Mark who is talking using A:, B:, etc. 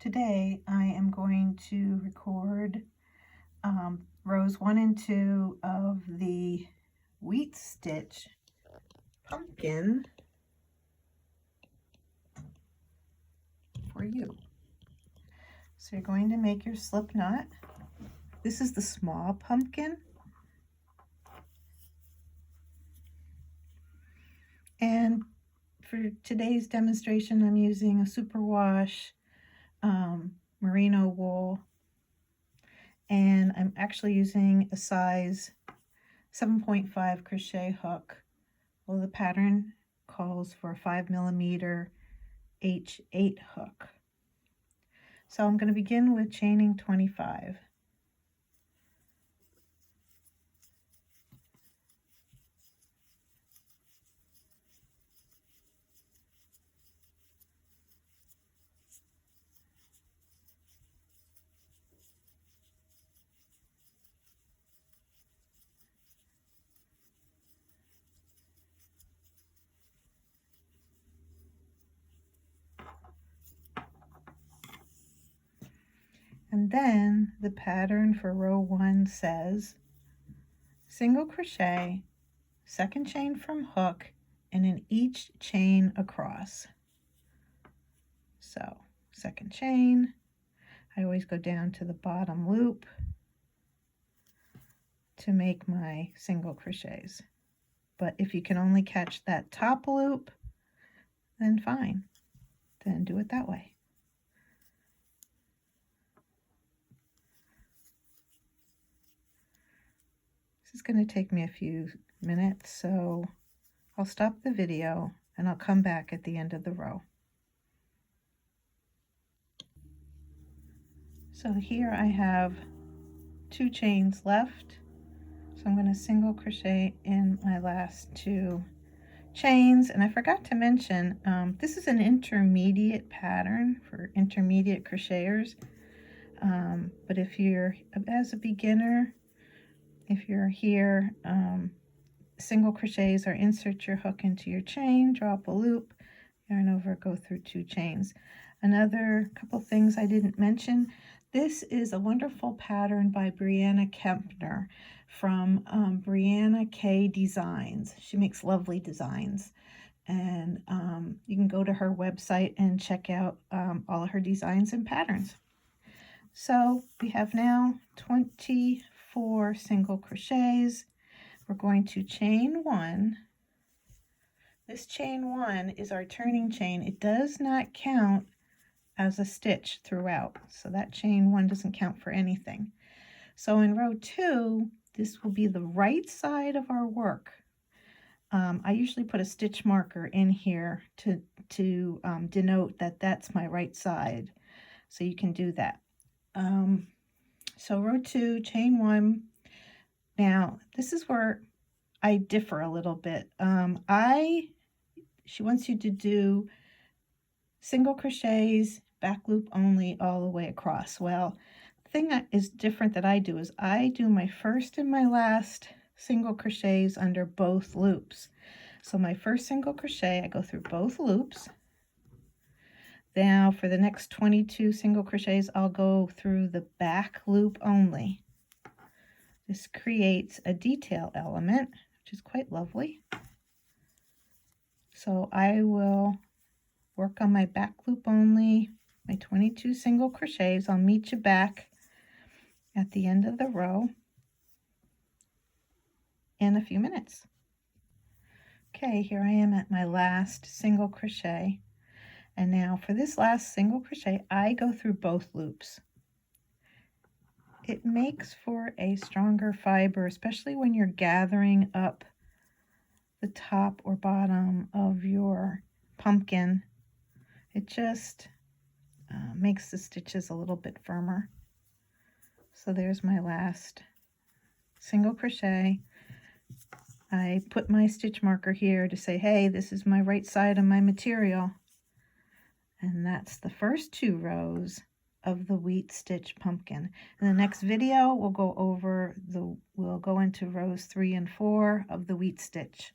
A: Today I am going to record rows 1 and 2 of the wheat stitch pumpkin for you. So you're going to make your slip knot. This is the small pumpkin. And for today's demonstration, I'm using a superwash merino wool, and I'm actually using a size 7.5 crochet hook. Well, the pattern calls for a 5mm H8 hook. So I'm going to begin with chaining 25. And then the pattern for row 1 says single crochet, second chain from hook, and in each chain across. So second chain, I always go down to the bottom loop to make my single crochets. But if you can only catch that top loop, then fine, then do it that way. This is going to take me a few minutes, so I'll stop the video and I'll come back at the end of the row. So here I have 2 chains left. So I'm going to single crochet in my last 2 chains. And I forgot to mention, this is an intermediate pattern for intermediate crocheters. But if you're, as a beginner, if you're here, single crochets are insert your hook into your chain, drop a loop, yarn over, go through 2 chains. Another couple things I didn't mention, this is a wonderful pattern by Brianna Kempner from Brianna K Designs. She makes lovely designs, and you can go to her website and check out all of her designs and patterns. So we have now 24 single crochets. We're going to chain 1. This chain 1 is our turning chain. It does not count as a stitch throughout, so that chain 1 doesn't count for anything. So in row 2, this will be the right side of our work. I usually put a stitch marker in here to denote that that's my right side, so you can do that. So row 2, chain 1. Now this is where I differ a little bit. She wants you to do single crochets, back loop only, all the way across. Well, the thing that is different that I do is I do my first and my last single crochets under both loops. So my first single crochet, I go through both loops. Now for the next 22 single crochets, I'll go through the back loop only. This creates a detail element, which is quite lovely. So I will work on my back loop only, my 22 single crochets. I'll meet you back at the end of the row in a few minutes. Okay, here I am at my last single crochet. And now for this last single crochet, I go through both loops. It makes for a stronger fiber, especially when you're gathering up the top or bottom of your pumpkin. It just makes the stitches a little bit firmer. So there's my last single crochet. I put my stitch marker here to say, hey, this is my right side of my material. And that's the first 2 rows of the wheat stitch pumpkin. In the next video, we'll go into rows 3 and 4 of the wheat stitch.